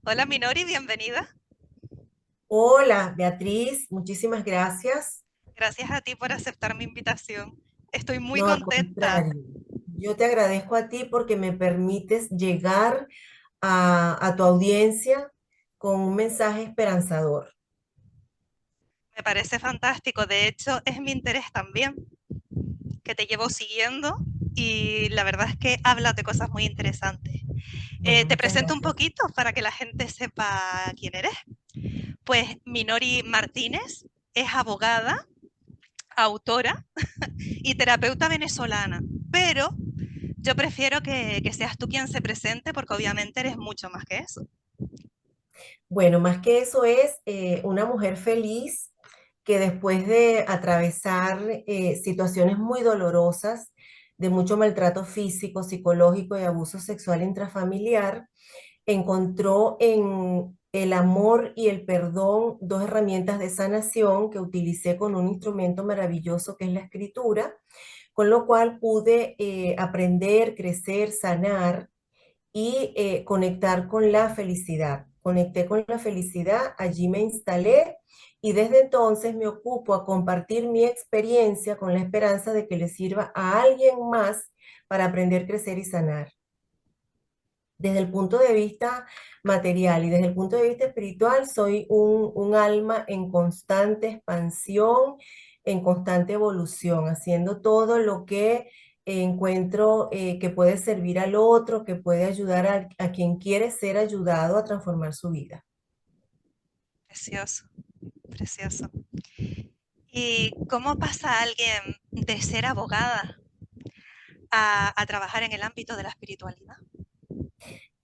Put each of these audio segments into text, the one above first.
Hola Minori, bienvenida. Hola, Beatriz, muchísimas gracias. Gracias a ti por aceptar mi invitación. Estoy muy No, al contenta. contrario, yo te agradezco a ti porque me permites llegar a tu audiencia con un mensaje esperanzador. Me parece fantástico. De hecho, es mi interés también, que te llevo siguiendo y la verdad es que hablas de cosas muy interesantes. Bueno, Te muchas presento un gracias. poquito para que la gente sepa quién eres. Pues Minori Martínez es abogada, autora y terapeuta venezolana, pero yo prefiero que seas tú quien se presente porque obviamente eres mucho más que eso. Bueno, más que eso es una mujer feliz que después de atravesar situaciones muy dolorosas, de mucho maltrato físico, psicológico y abuso sexual intrafamiliar, encontró en el amor y el perdón dos herramientas de sanación que utilicé con un instrumento maravilloso que es la escritura, con lo cual pude aprender, crecer, sanar y conectar con la felicidad. Conecté con la felicidad, allí me instalé y desde entonces me ocupo a compartir mi experiencia con la esperanza de que le sirva a alguien más para aprender, crecer y sanar. Desde el punto de vista material y desde el punto de vista espiritual, soy un alma en constante expansión, en constante evolución, haciendo todo lo que encuentro que puede servir al otro, que puede ayudar a quien quiere ser ayudado a transformar su vida. Precioso, precioso. ¿Y cómo pasa alguien de ser abogada a trabajar en el ámbito de la espiritualidad?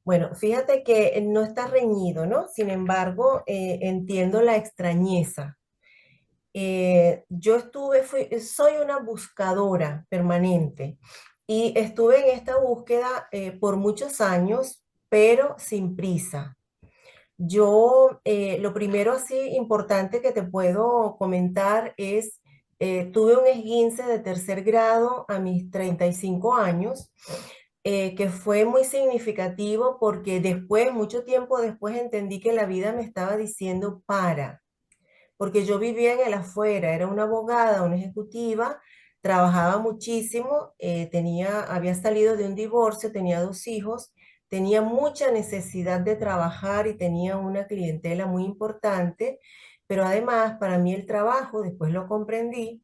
Bueno, fíjate que no está reñido, ¿no? Sin embargo, entiendo la extrañeza. Yo soy una buscadora permanente y estuve en esta búsqueda por muchos años, pero sin prisa. Lo primero así importante que te puedo comentar es, tuve un esguince de tercer grado a mis 35 años, que fue muy significativo porque después, mucho tiempo después, entendí que la vida me estaba diciendo para porque yo vivía en el afuera, era una abogada, una ejecutiva, trabajaba muchísimo, había salido de un divorcio, tenía dos hijos, tenía mucha necesidad de trabajar y tenía una clientela muy importante, pero además para mí el trabajo, después lo comprendí,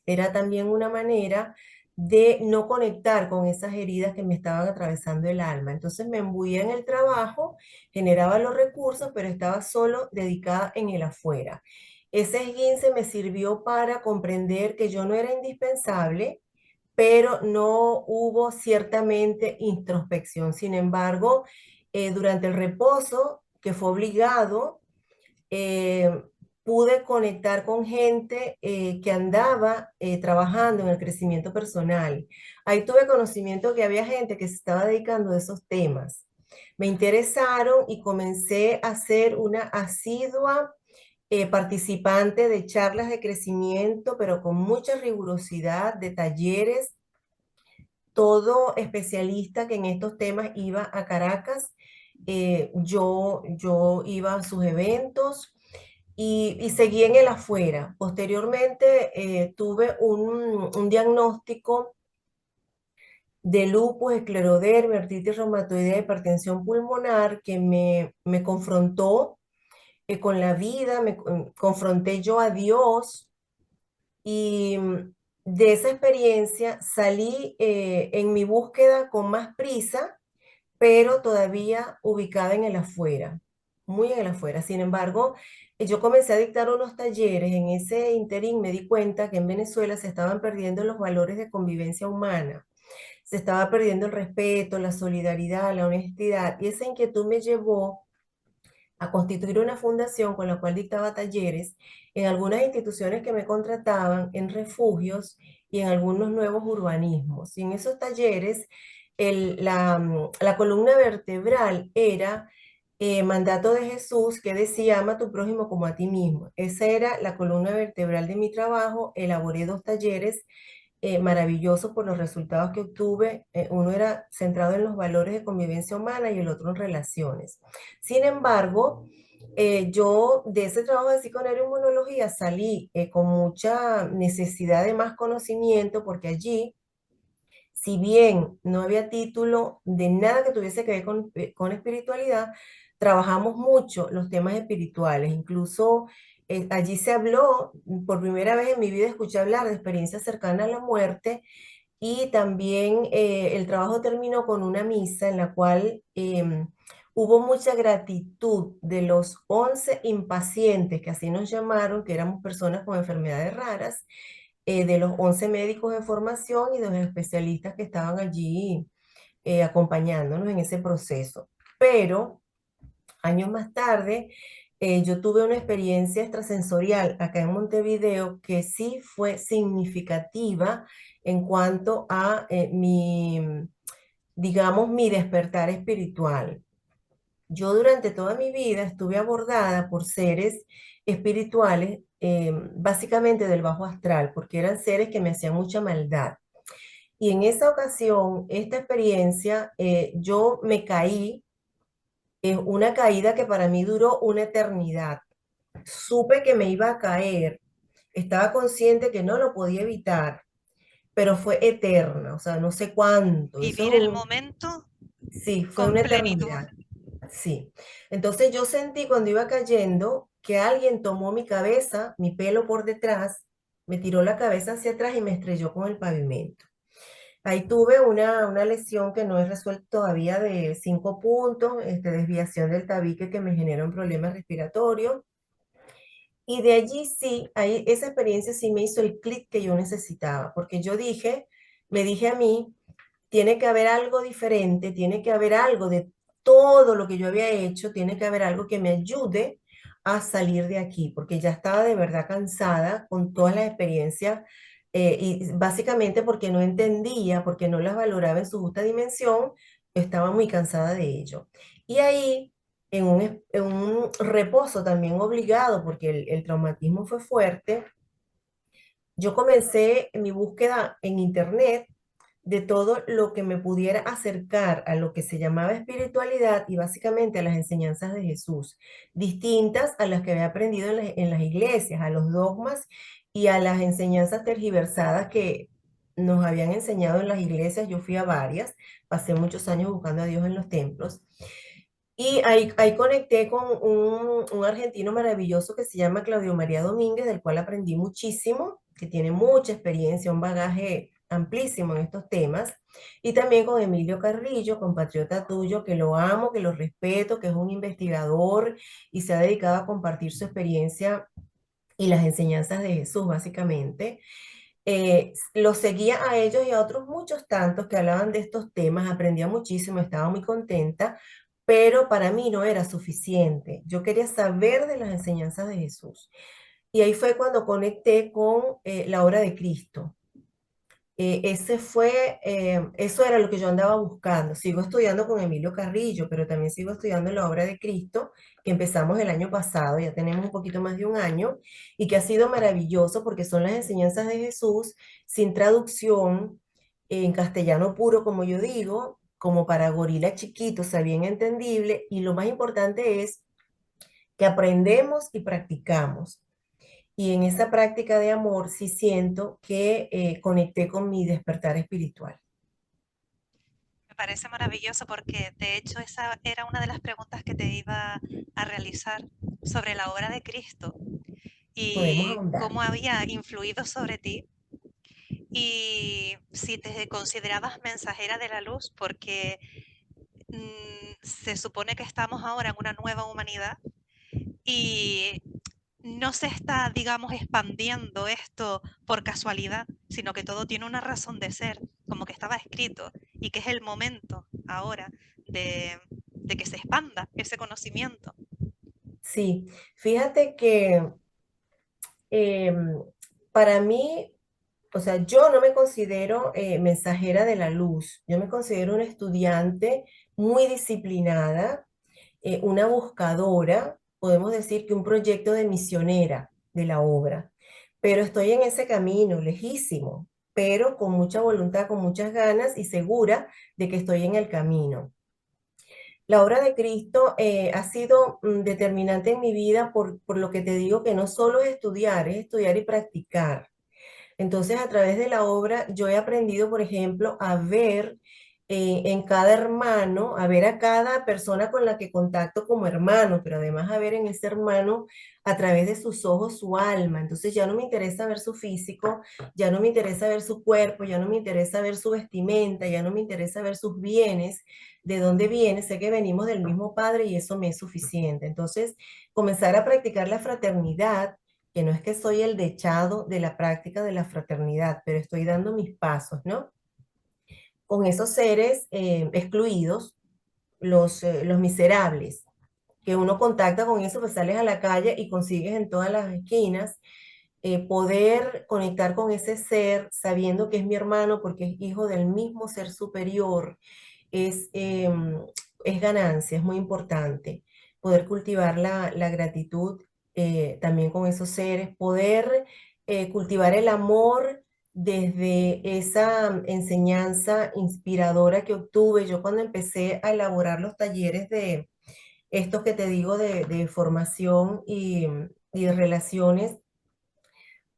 era también una manera de no conectar con esas heridas que me estaban atravesando el alma. Entonces me embuía en el trabajo, generaba los recursos, pero estaba solo dedicada en el afuera. Ese esguince me sirvió para comprender que yo no era indispensable, pero no hubo ciertamente introspección. Sin embargo, durante el reposo, que fue obligado, eh, pude conectar con gente que andaba trabajando en el crecimiento personal. Ahí tuve conocimiento que había gente que se estaba dedicando a esos temas. Me interesaron y comencé a ser una asidua participante de charlas de crecimiento, pero con mucha rigurosidad, de talleres. Todo especialista que en estos temas iba a Caracas, yo iba a sus eventos y seguí en el afuera. Posteriormente tuve un diagnóstico de lupus, esclerodermia, artritis reumatoidea, hipertensión pulmonar que me confrontó con la vida, confronté yo a Dios y de esa experiencia salí en mi búsqueda con más prisa, pero todavía ubicada en el afuera, muy en el afuera. Sin embargo, yo comencé a dictar unos talleres. En ese interín me di cuenta que en Venezuela se estaban perdiendo los valores de convivencia humana, se estaba perdiendo el respeto, la solidaridad, la honestidad, y esa inquietud me llevó a constituir una fundación con la cual dictaba talleres en algunas instituciones que me contrataban, en refugios y en algunos nuevos urbanismos. Y en esos talleres, la columna vertebral era mandato de Jesús que decía, ama a tu prójimo como a ti mismo. Esa era la columna vertebral de mi trabajo. Elaboré dos talleres maravilloso por los resultados que obtuve. Uno era centrado en los valores de convivencia humana y el otro en relaciones. Sin embargo, yo de ese trabajo de psiconeuroinmunología salí con mucha necesidad de más conocimiento porque allí, si bien no había título de nada que tuviese que ver con espiritualidad, trabajamos mucho los temas espirituales. Incluso allí se habló, por primera vez en mi vida escuché hablar de experiencias cercanas a la muerte y también el trabajo terminó con una misa en la cual hubo mucha gratitud de los 11 impacientes, que así nos llamaron, que éramos personas con enfermedades raras, de los 11 médicos de formación y de los especialistas que estaban allí acompañándonos en ese proceso. Pero años más tarde, yo tuve una experiencia extrasensorial acá en Montevideo que sí fue significativa en cuanto a digamos, mi despertar espiritual. Yo durante toda mi vida estuve abordada por seres espirituales, básicamente del bajo astral, porque eran seres que me hacían mucha maldad. Y en esa ocasión, esta experiencia, yo me caí, una caída que para mí duró una eternidad. Supe que me iba a caer, estaba consciente que no lo podía evitar, pero fue eterna, o sea, no sé cuánto. Eso es Vivir el momento sí, fue con una plenitud. eternidad. Sí. Entonces yo sentí cuando iba cayendo que alguien tomó mi cabeza, mi pelo por detrás, me tiró la cabeza hacia atrás y me estrelló con el pavimento. Ahí tuve una lesión que no he resuelto todavía de 5 puntos, desviación del tabique que me genera un problema respiratorio. Y de allí sí, ahí, esa experiencia sí me hizo el clic que yo necesitaba, porque yo dije, me dije a mí, tiene que haber algo diferente, tiene que haber algo de todo lo que yo había hecho, tiene que haber algo que me ayude a salir de aquí, porque ya estaba de verdad cansada con todas las experiencias y básicamente porque no entendía, porque no las valoraba en su justa dimensión, estaba muy cansada de ello. Y ahí, en un reposo también obligado, porque el traumatismo fue fuerte, yo comencé mi búsqueda en internet de todo lo que me pudiera acercar a lo que se llamaba espiritualidad y básicamente a las enseñanzas de Jesús, distintas a las que había aprendido en las iglesias, a los dogmas y a las enseñanzas tergiversadas que nos habían enseñado en las iglesias. Yo fui a varias, pasé muchos años buscando a Dios en los templos. Y ahí conecté con un argentino maravilloso que se llama Claudio María Domínguez, del cual aprendí muchísimo, que tiene mucha experiencia, un bagaje amplísimo en estos temas. Y también con Emilio Carrillo, compatriota tuyo, que lo amo, que lo respeto, que es un investigador y se ha dedicado a compartir su experiencia y las enseñanzas de Jesús, básicamente. Los seguía a ellos y a otros muchos tantos que hablaban de estos temas, aprendía muchísimo, estaba muy contenta, pero para mí no era suficiente. Yo quería saber de las enseñanzas de Jesús. Y ahí fue cuando conecté con la obra de Cristo. Eso era lo que yo andaba buscando. Sigo estudiando con Emilio Carrillo, pero también sigo estudiando la obra de Cristo, que empezamos el año pasado, ya tenemos un poquito más de un año, y que ha sido maravilloso porque son las enseñanzas de Jesús sin traducción, en castellano puro, como yo digo, como para gorila chiquito, o sea, bien entendible, y lo más importante es que aprendemos y practicamos. Y en esa práctica de amor sí siento que conecté con mi despertar espiritual. Me parece maravilloso porque de hecho esa era una de las preguntas que te iba a realizar sobre la obra de Cristo Podemos y ahondar. cómo había influido sobre ti y si te considerabas mensajera de la luz porque se supone que estamos ahora en una nueva humanidad y no se está, digamos, expandiendo esto por casualidad, sino que todo tiene una razón de ser, como que estaba escrito y que es el momento ahora de que se expanda ese conocimiento. Sí, fíjate que em, para mí, o sea, yo no me considero mensajera de la luz, yo me considero una estudiante muy disciplinada, una buscadora, podemos decir que un proyecto de misionera de la obra, pero estoy en ese camino, lejísimo, pero con mucha voluntad, con muchas ganas y segura de que estoy en el camino. La obra de Cristo ha sido determinante en mi vida por lo que te digo que no solo es estudiar y practicar. Entonces, a través de la obra, yo he aprendido, por ejemplo, a ver en cada hermano, a ver a cada persona con la que contacto como hermano, pero además a ver en ese hermano a través de sus ojos su alma. Entonces, ya no me interesa ver su físico, ya no me interesa ver su cuerpo, ya no me interesa ver su vestimenta, ya no me interesa ver sus bienes, de dónde viene, sé que venimos del mismo Padre y eso me es suficiente. Entonces, comenzar a practicar la fraternidad, que no es que soy el dechado de la práctica de la fraternidad, pero estoy dando mis pasos, ¿no? Con esos seres excluidos, los miserables, que uno contacta con eso, pues sales a la calle y consigues en todas las esquinas poder conectar con ese ser sabiendo que es mi hermano porque es hijo del mismo ser superior, es, es ganancia, es muy importante. Poder cultivar la gratitud también con esos seres, poder cultivar el amor desde esa enseñanza inspiradora que obtuve yo cuando empecé a elaborar los talleres de estos que te digo de formación y de relaciones.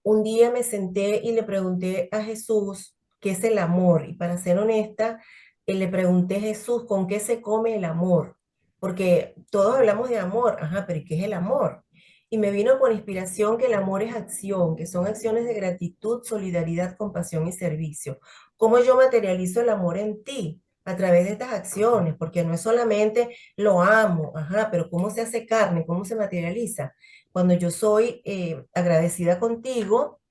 Un día me senté y le pregunté a Jesús qué es el amor. Y para ser honesta, le pregunté a Jesús con qué se come el amor. Porque todos hablamos de amor, ajá, pero ¿y qué es el amor? Y me vino con inspiración que el amor es acción, que son acciones de gratitud, solidaridad, compasión y servicio. ¿Cómo yo materializo el amor en ti? A través de estas acciones, porque no es solamente lo amo, ajá, pero ¿cómo se hace carne? ¿Cómo se materializa? Cuando yo soy agradecida contigo,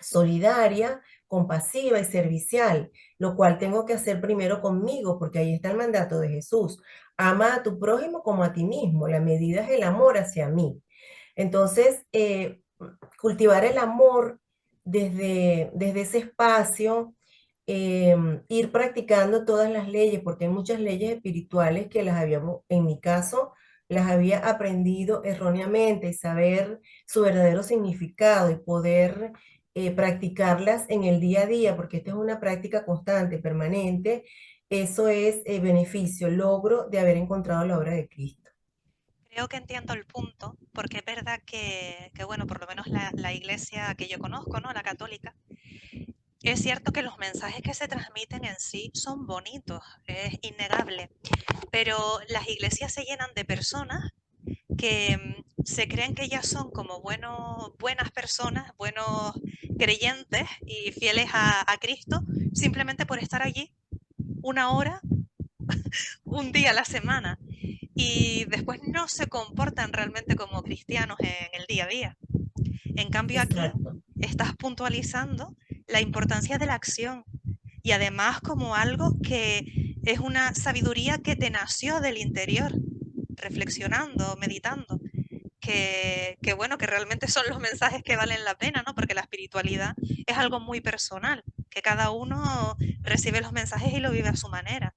solidaria, compasiva y servicial, lo cual tengo que hacer primero conmigo, porque ahí está el mandato de Jesús. Ama a tu prójimo como a ti mismo. La medida es el amor hacia mí. Entonces, cultivar el amor desde ese espacio, ir practicando todas las leyes, porque hay muchas leyes espirituales que las habíamos, en mi caso, las había aprendido erróneamente y saber su verdadero significado y poder practicarlas en el día a día, porque esta es una práctica constante, permanente, eso es beneficio, logro de haber encontrado la obra de Cristo. Creo que entiendo el punto, porque es verdad que bueno, por lo menos la iglesia que yo conozco, ¿no? La católica, es cierto que los mensajes que se transmiten en sí son bonitos, es innegable, pero las iglesias se llenan de personas que se creen que ya son como buenas personas, buenos creyentes y fieles a Cristo, simplemente por estar allí una hora, un día a la semana, y después no se comportan realmente como cristianos en el día a día. En cambio aquí Exacto, estás puntualizando la importancia de la acción y además como algo que es una sabiduría que te nació del interior, reflexionando, meditando, que bueno, que realmente son los mensajes que valen la pena, ¿no? Porque la espiritualidad es algo muy personal, que cada uno recibe los mensajes y lo vive a su manera.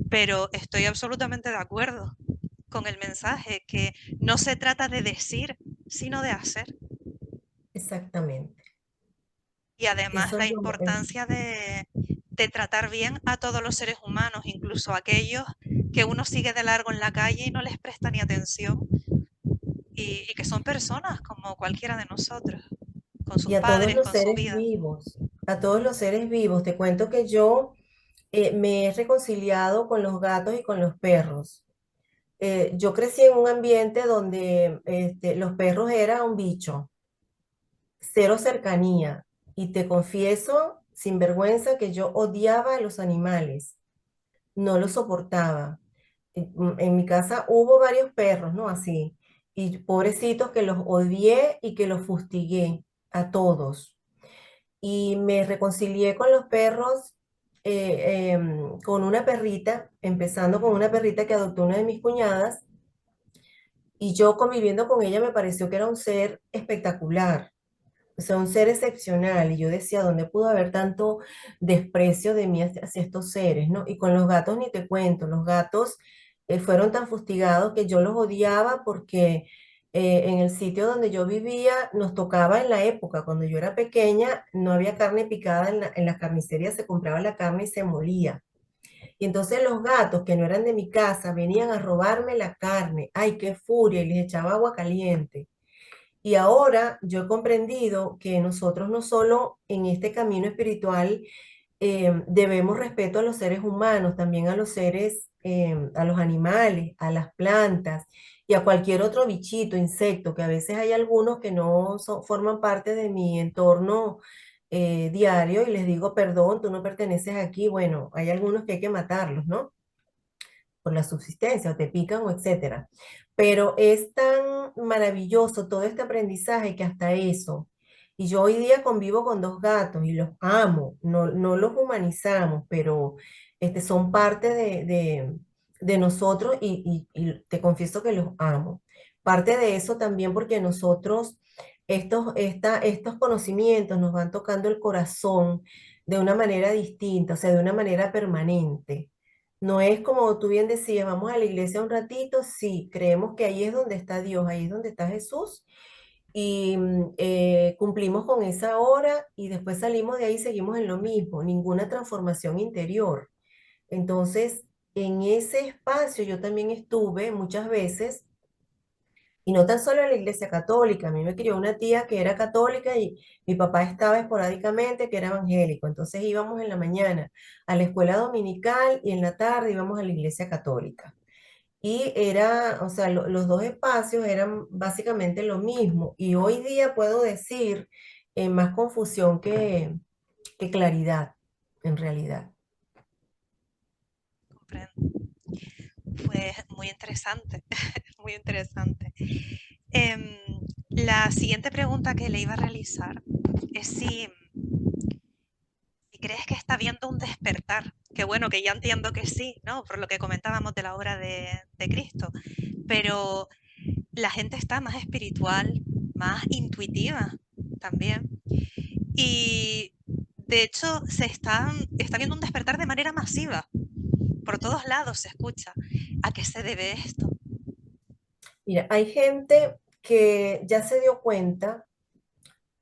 Pero estoy absolutamente de acuerdo con el mensaje, que no se trata de decir, sino de hacer. exactamente. Y además Eso es la lo, importancia de tratar bien a todos los seres humanos, incluso a aquellos que uno sigue de largo en la calle y no les presta ni atención, y que son personas como cualquiera de nosotros, con sus y a todos padres, los con su seres vida. vivos, a todos los seres vivos. Te cuento que yo me he reconciliado con los gatos y con los perros. Yo crecí en un ambiente donde los perros eran un bicho, cero cercanía. Y te confieso, sin vergüenza, que yo odiaba a los animales, no los soportaba. En mi casa hubo varios perros, ¿no? Así. Y pobrecitos que los odié y que los fustigué a todos. Y me reconcilié con los perros, con una perrita, empezando con una perrita que adoptó una de mis cuñadas, y yo conviviendo con ella me pareció que era un ser espectacular, o sea, un ser excepcional, y yo decía, ¿dónde pudo haber tanto desprecio de mí hacia estos seres, ¿no? Y con los gatos ni te cuento, los gatos fueron tan fustigados que yo los odiaba porque En el sitio donde yo vivía, nos tocaba en la época, cuando yo era pequeña, no había carne picada en las carnicerías, se compraba la carne y se molía. Y entonces los gatos que no eran de mi casa venían a robarme la carne. ¡Ay, qué furia! Y les echaba agua caliente. Y ahora yo he comprendido que nosotros no solo en este camino espiritual debemos respeto a los seres humanos, también a los seres, a los animales, a las plantas y a cualquier otro bichito, insecto, que a veces hay algunos que no forman parte de mi entorno diario y les digo, perdón, tú no perteneces aquí. Bueno, hay algunos que hay que matarlos, ¿no? Por la subsistencia, o te pican o etcétera. Pero es tan maravilloso todo este aprendizaje que hasta eso. Y yo hoy día convivo con dos gatos y los amo, no los humanizamos, pero son parte de nosotros y te confieso que los amo. Parte de eso también porque nosotros, estos conocimientos nos van tocando el corazón de una manera distinta, o sea, de una manera permanente. No es como tú bien decías, vamos a la iglesia un ratito, sí, creemos que ahí es donde está Dios, ahí es donde está Jesús, y cumplimos con esa hora y después salimos de ahí y seguimos en lo mismo, ninguna transformación interior. Entonces, en ese espacio yo también estuve muchas veces y no tan solo en la iglesia católica, a mí me crió una tía que era católica y mi papá estaba esporádicamente, que era evangélico. Entonces íbamos en la mañana a la escuela dominical y en la tarde íbamos a la iglesia católica. Y era, o sea, los dos espacios eran básicamente lo mismo. Y hoy día puedo decir más confusión que claridad, en realidad. Comprendo. Pues muy interesante, muy interesante. Em, la siguiente pregunta que le iba a realizar es si crees que está viendo un despertar. Que bueno, que ya entiendo que sí, ¿no? Por lo que comentábamos de la obra de Cristo. Pero la gente está más espiritual, más intuitiva también. Y de hecho está viendo un despertar de manera masiva. Por todos lados se escucha. ¿A qué se debe esto? Mira, hay gente que ya se dio cuenta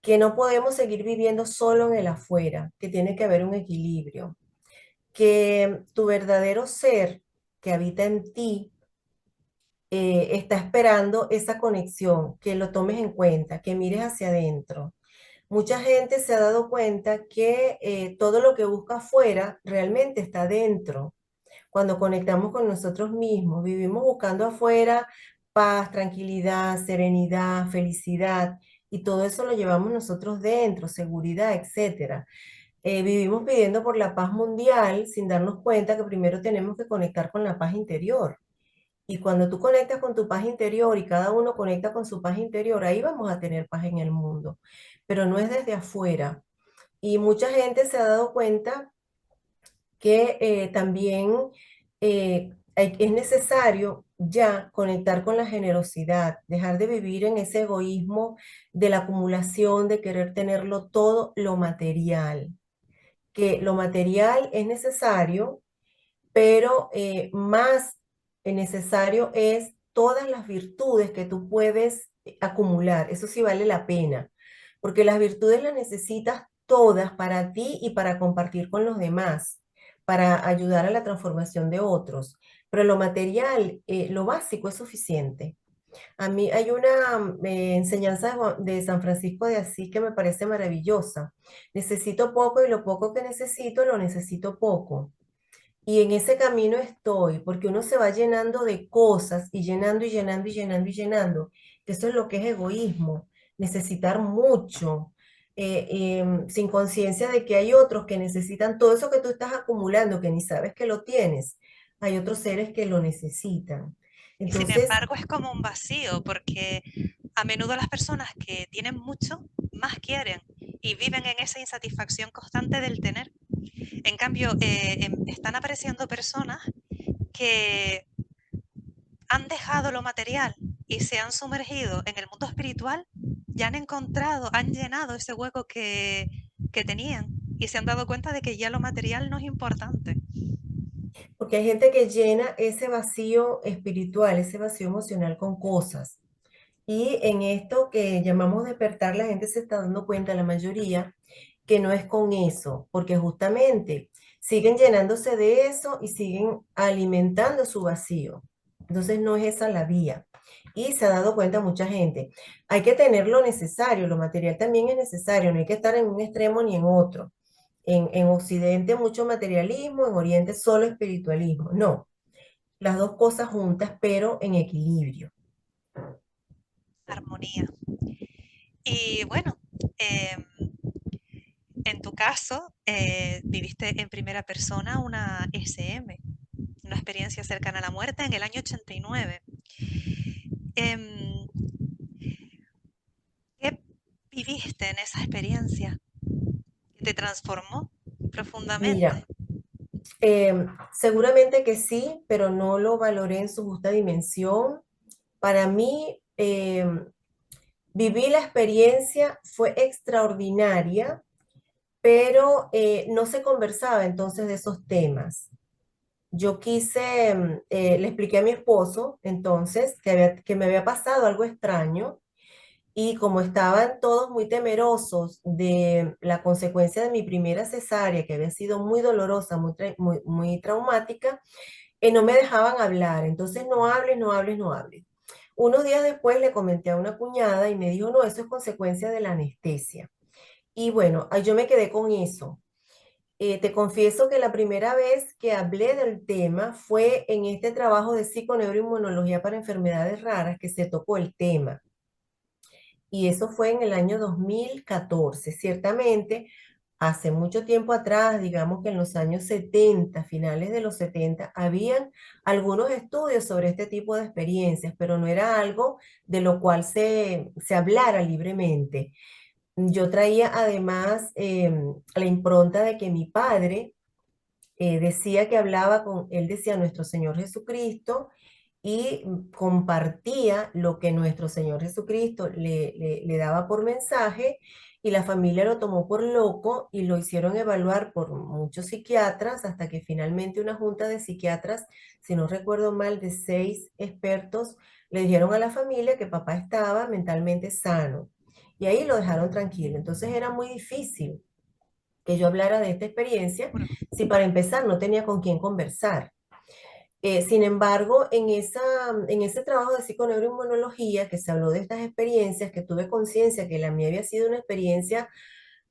que no podemos seguir viviendo solo en el afuera, que tiene que haber un equilibrio, que tu verdadero ser que habita en ti está esperando esa conexión, que lo tomes en cuenta, que mires hacia adentro. Mucha gente se ha dado cuenta que todo lo que busca afuera realmente está dentro. Cuando conectamos con nosotros mismos, vivimos buscando afuera paz, tranquilidad, serenidad, felicidad, y todo eso lo llevamos nosotros dentro, seguridad, etcétera. Vivimos pidiendo por la paz mundial sin darnos cuenta que primero tenemos que conectar con la paz interior. Y cuando tú conectas con tu paz interior y cada uno conecta con su paz interior, ahí vamos a tener paz en el mundo. Pero no es desde afuera. Y mucha gente se ha dado cuenta que también es necesario ya conectar con la generosidad, dejar de vivir en ese egoísmo de la acumulación, de querer tenerlo todo, lo material. Que lo material es necesario, pero más necesario es todas las virtudes que tú puedes acumular. Eso sí vale la pena, porque las virtudes las necesitas todas para ti y para compartir con los demás, para ayudar a la transformación de otros. Pero lo material, lo básico es suficiente. A mí hay una enseñanza de San Francisco de Asís que me parece maravillosa. Necesito poco y lo poco que necesito lo necesito poco. Y en ese camino estoy, porque uno se va llenando de cosas y llenando y llenando y llenando y llenando. Que eso es lo que es egoísmo, necesitar mucho, sin conciencia de que hay otros que necesitan todo eso que tú estás acumulando, que ni sabes que lo tienes. Hay otros seres que lo necesitan. Y sin Entonces, embargo es como un vacío, porque a menudo las personas que tienen mucho, más quieren y viven en esa insatisfacción constante del tener. En cambio, están apareciendo personas que han dejado lo material y se han sumergido en el mundo espiritual, ya han encontrado, han llenado ese hueco que tenían y se han dado cuenta de que ya lo material no es importante. porque hay gente que llena ese vacío espiritual, ese vacío emocional con cosas. Y en esto que llamamos despertar, la gente se está dando cuenta, la mayoría, que no es con eso, porque justamente siguen llenándose de eso y siguen alimentando su vacío. Entonces no es esa la vía. Y se ha dado cuenta mucha gente. Hay que tener lo necesario, lo material también es necesario, no hay que estar en un extremo ni en otro. En Occidente mucho materialismo, en Oriente solo espiritualismo. No, las dos cosas juntas, pero en equilibrio. Armonía. Y bueno, em, en tu caso, viviste en primera persona una SM, una experiencia cercana a la muerte en el año 89. Em, ¿Qué viviste en esa experiencia que te transformó profundamente? Mira, seguramente que sí, pero no lo valoré en su justa dimensión. Para mí, viví la experiencia, fue extraordinaria, pero no se conversaba entonces de esos temas. Yo quise, le expliqué a mi esposo entonces que me había pasado algo extraño y como estaban todos muy temerosos de la consecuencia de mi primera cesárea, que había sido muy dolorosa, muy traumática, no me dejaban hablar. Entonces, no hables, no hables, no hables. Unos días después le comenté a una cuñada y me dijo, no, eso es consecuencia de la anestesia. Y bueno, ahí yo me quedé con eso. Te confieso que la primera vez que hablé del tema fue en este trabajo de psiconeuroinmunología para enfermedades raras que se tocó el tema. Y eso fue en el año 2014. Ciertamente, hace mucho tiempo atrás, digamos que en los años 70, finales de los 70, habían algunos estudios sobre este tipo de experiencias, pero no era algo de lo cual se hablara libremente. Yo traía además la impronta de que mi padre decía que hablaba con, él decía nuestro Señor Jesucristo y compartía lo que nuestro Señor Jesucristo le daba por mensaje y la familia lo tomó por loco y lo hicieron evaluar por muchos psiquiatras hasta que finalmente una junta de psiquiatras, si no recuerdo mal, de 6 expertos, le dijeron a la familia que papá estaba mentalmente sano y ahí lo dejaron tranquilo. Entonces era muy difícil que yo hablara de esta experiencia Bueno, si para empezar no tenía con quién conversar. Sin embargo, en ese trabajo de psiconeuroinmunología que se habló de estas experiencias, que tuve conciencia que la mía había sido una experiencia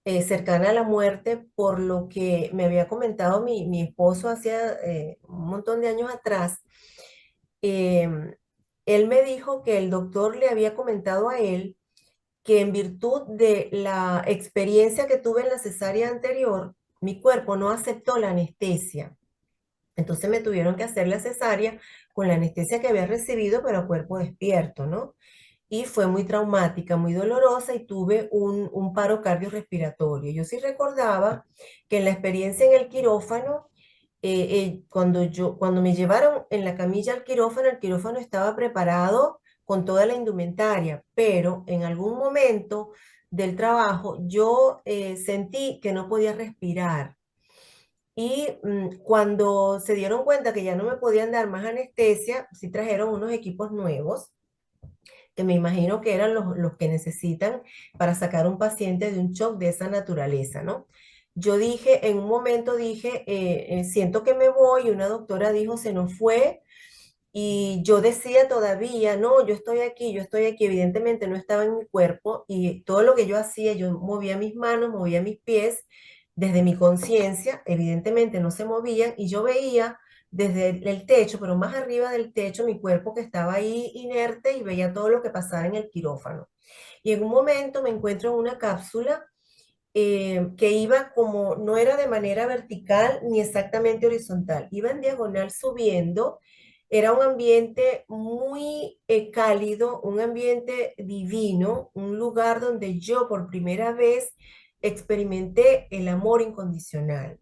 cercana a la muerte, por lo que me había comentado mi esposo hacía un montón de años atrás, eh, él me dijo que el doctor le había comentado a él que en virtud de la experiencia que tuve en la cesárea anterior, mi cuerpo no aceptó la anestesia. Entonces me tuvieron que hacer la cesárea con la anestesia que había recibido, pero a cuerpo despierto, ¿no? Y fue muy traumática, muy dolorosa y tuve un paro cardiorrespiratorio. Yo sí recordaba que en la experiencia en el quirófano, cuando me llevaron en la camilla al quirófano, el quirófano estaba preparado con toda la indumentaria, pero en algún momento del trabajo yo sentí que no podía respirar. Y cuando se dieron cuenta que ya no me podían dar más anestesia, sí trajeron unos equipos nuevos, que me imagino que eran los que necesitan para sacar un paciente de un shock de esa naturaleza, ¿no? Yo dije, en un momento dije, siento que me voy, y una doctora dijo, se nos fue, y yo decía todavía, no, yo estoy aquí, evidentemente no estaba en mi cuerpo, y todo lo que yo hacía, yo movía mis manos, movía mis pies, desde mi conciencia, evidentemente no se movían, y yo veía desde el techo, pero más arriba del techo, mi cuerpo que estaba ahí inerte y veía todo lo que pasaba en el quirófano. Y en un momento me encuentro en una cápsula que iba como, no era de manera vertical ni exactamente horizontal, iba en diagonal subiendo. Era un ambiente muy cálido, un ambiente divino, un lugar donde yo por primera vez experimenté el amor incondicional.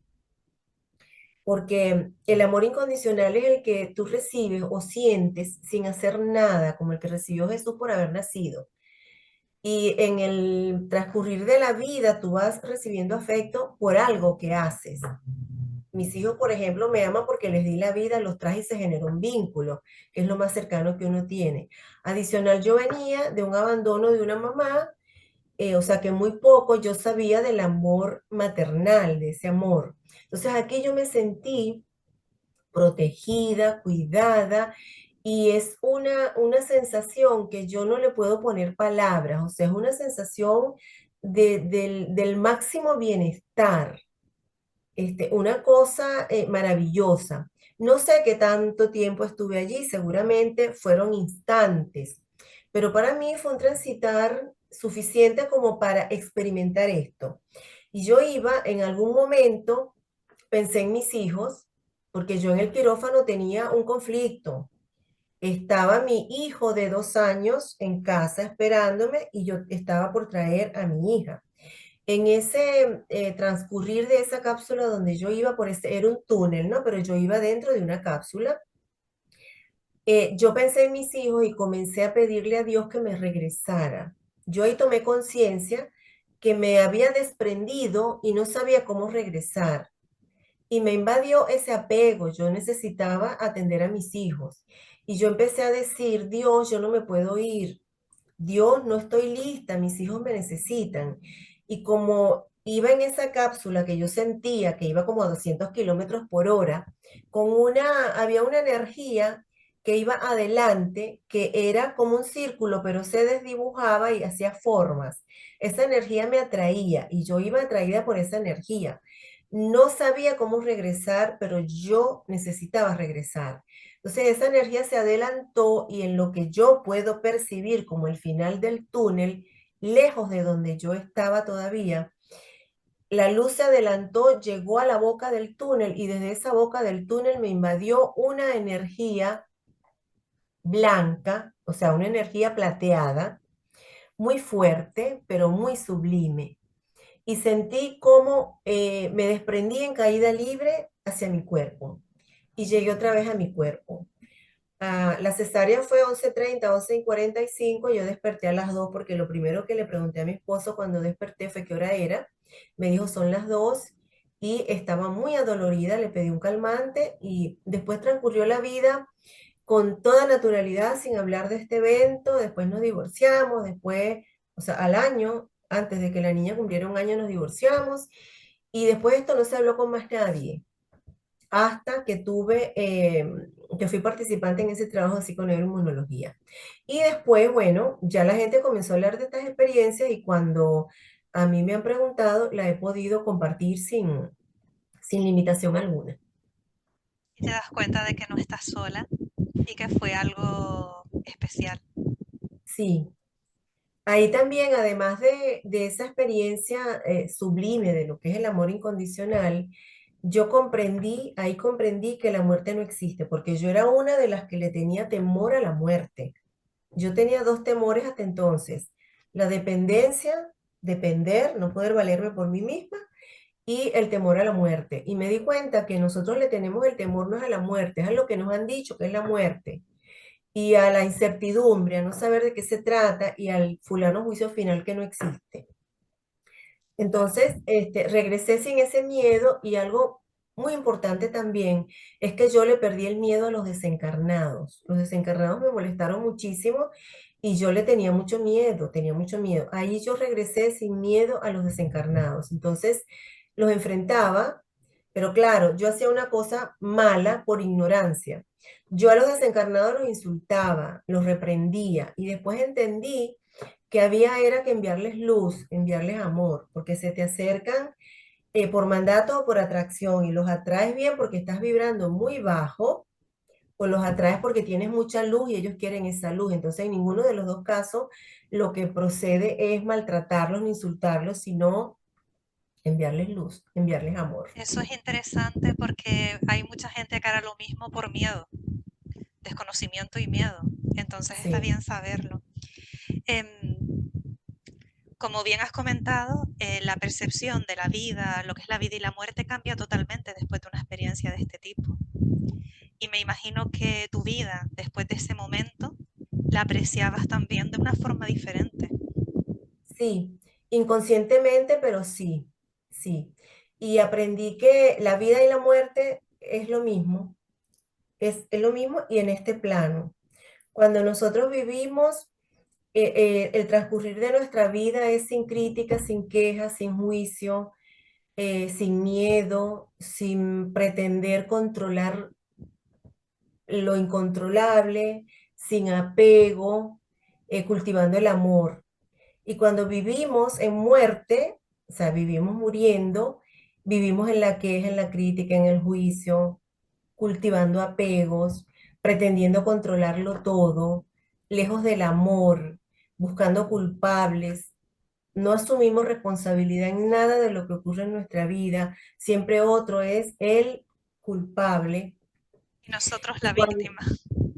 Porque el amor incondicional es el que tú recibes o sientes sin hacer nada, como el que recibió Jesús por haber nacido. Y en el transcurrir de la vida tú vas recibiendo afecto por algo que haces. Mis hijos, por ejemplo, me aman porque les di la vida, los traje y se generó un vínculo, que es lo más cercano que uno tiene. Adicional, yo venía de un abandono de una mamá, o sea que muy poco yo sabía del amor maternal, de ese amor. Entonces aquí yo me sentí protegida, cuidada, y es una sensación que yo no le puedo poner palabras, o sea, es una sensación del máximo bienestar, una cosa maravillosa. No sé qué tanto tiempo estuve allí, seguramente fueron instantes, pero para mí fue un transitar suficiente como para experimentar esto. Y yo iba en algún momento, pensé en mis hijos, porque yo en el quirófano tenía un conflicto. Estaba mi hijo de 2 años en casa esperándome y yo estaba por traer a mi hija. En ese transcurrir de esa cápsula donde yo iba por ese, era un túnel, ¿no? Pero yo iba dentro de una cápsula. Yo pensé en mis hijos y comencé a pedirle a Dios que me regresara. Yo ahí tomé conciencia que me había desprendido y no sabía cómo regresar. Y me invadió ese apego, yo necesitaba atender a mis hijos. Y yo empecé a decir, Dios, yo no me puedo ir. Dios, no estoy lista, mis hijos me necesitan. Y como iba en esa cápsula que yo sentía que iba como a 200 kilómetros por hora, había una energía que iba adelante, que era como un círculo, pero se desdibujaba y hacía formas. Esa energía me atraía y yo iba atraída por esa energía. No sabía cómo regresar, pero yo necesitaba regresar. Entonces esa energía se adelantó y en lo que yo puedo percibir como el final del túnel, lejos de donde yo estaba todavía, la luz se adelantó, llegó a la boca del túnel y desde esa boca del túnel me invadió una energía blanca, o sea, una energía plateada, muy fuerte, pero muy sublime. Y sentí como me desprendí en caída libre hacia mi cuerpo y llegué otra vez a mi cuerpo. La cesárea fue 11:30, 11:45. Yo desperté a las 2 porque lo primero que le pregunté a mi esposo cuando desperté fue qué hora era. Me dijo son las 2 y estaba muy adolorida, le pedí un calmante y después transcurrió la vida con toda naturalidad sin hablar de este evento. Después nos divorciamos, después, o sea, al año, antes de que la niña cumpliera un año, nos divorciamos y después esto no se habló con más nadie hasta que que fui participante en ese trabajo así con neuroinmunología. Y después, bueno, ya la gente comenzó a hablar de estas experiencias y cuando a mí me han preguntado, la he podido compartir sin limitación alguna. Y te das cuenta de que no estás sola y que fue algo especial. Sí, ahí también, además de esa experiencia sublime de lo que es el amor incondicional, yo comprendí, ahí comprendí que la muerte no existe, porque yo era una de las que le tenía temor a la muerte. Yo tenía dos temores hasta entonces, la dependencia, depender, no poder valerme por mí misma, y el temor a la muerte. Y me di cuenta que nosotros le tenemos el temor no es a la muerte, es a lo que nos han dicho que es la muerte, y a la incertidumbre, a no saber de qué se trata, y al fulano juicio final que no existe. Claro. Entonces, regresé sin ese miedo y algo muy importante también es que yo le perdí el miedo a los desencarnados. Los desencarnados me molestaron muchísimo y yo le tenía mucho miedo, tenía mucho miedo. Ahí yo regresé sin miedo a los desencarnados. Entonces, los enfrentaba, pero claro, yo hacía una cosa mala por ignorancia. Yo a los desencarnados los insultaba, los reprendía y después entendí que había era que enviarles luz, enviarles amor, porque se te acercan por mandato o por atracción y los atraes bien porque estás vibrando muy bajo o los atraes porque tienes mucha luz y ellos quieren esa luz. Entonces, en ninguno de los dos casos lo que procede es maltratarlos ni insultarlos, sino enviarles luz, enviarles amor. Eso es interesante porque hay mucha gente que hará lo mismo por miedo, desconocimiento y miedo. Entonces está Sí, bien saberlo. Em, como bien has comentado, la percepción de la vida, lo que es la vida y la muerte, cambia totalmente después de una experiencia de este tipo. Y me imagino que tu vida, después de ese momento, la apreciabas también de una forma diferente. sí, inconscientemente, pero sí, sí. y aprendí que la vida y la muerte es lo mismo, es lo mismo y en este plano. Cuando nosotros vivimos, el transcurrir de nuestra vida es sin crítica, sin queja, sin juicio, sin miedo, sin pretender controlar lo incontrolable, sin apego, cultivando el amor. Y cuando vivimos en muerte, o sea, vivimos muriendo, vivimos en la queja, en la crítica, en el juicio, cultivando apegos, pretendiendo controlarlo todo, lejos del amor, buscando culpables. No asumimos responsabilidad en nada de lo que ocurre en nuestra vida. Siempre otro es el culpable. Y nosotros Y la víctima.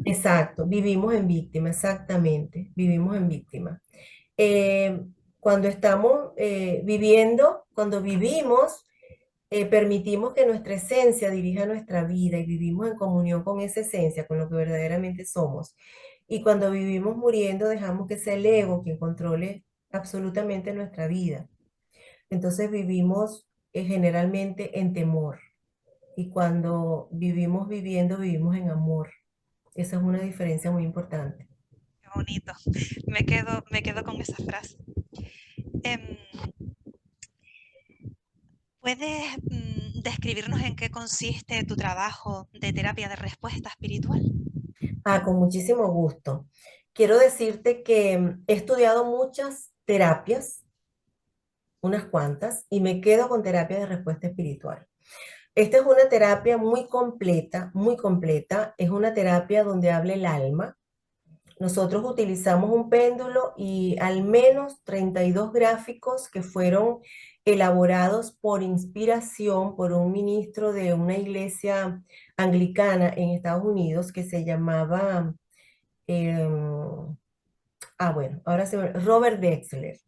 exacto, vivimos en víctima, exactamente, vivimos en víctima. Eh, Cuando estamos viviendo, cuando vivimos, permitimos que nuestra esencia dirija nuestra vida y vivimos en comunión con esa esencia, con lo que verdaderamente somos. Y cuando vivimos muriendo, dejamos que sea el ego quien controle absolutamente nuestra vida. Entonces vivimos generalmente en temor. Y cuando vivimos viviendo, vivimos en amor. Esa es una diferencia muy importante. Qué bonito. Me quedo con esa frase. Em, ¿Puedes describirnos en qué consiste tu trabajo de terapia de respuesta espiritual? Ah, con muchísimo gusto. Quiero decirte que he estudiado muchas terapias, unas cuantas, y me quedo con terapia de respuesta espiritual. Esta es una terapia muy completa, muy completa. Es una terapia donde habla el alma. Nosotros utilizamos un péndulo y al menos 32 gráficos que fueron elaborados por inspiración por un ministro de una iglesia anglicana en Estados Unidos que se llamaba, em, bueno, ahora se me, Robert Dexler.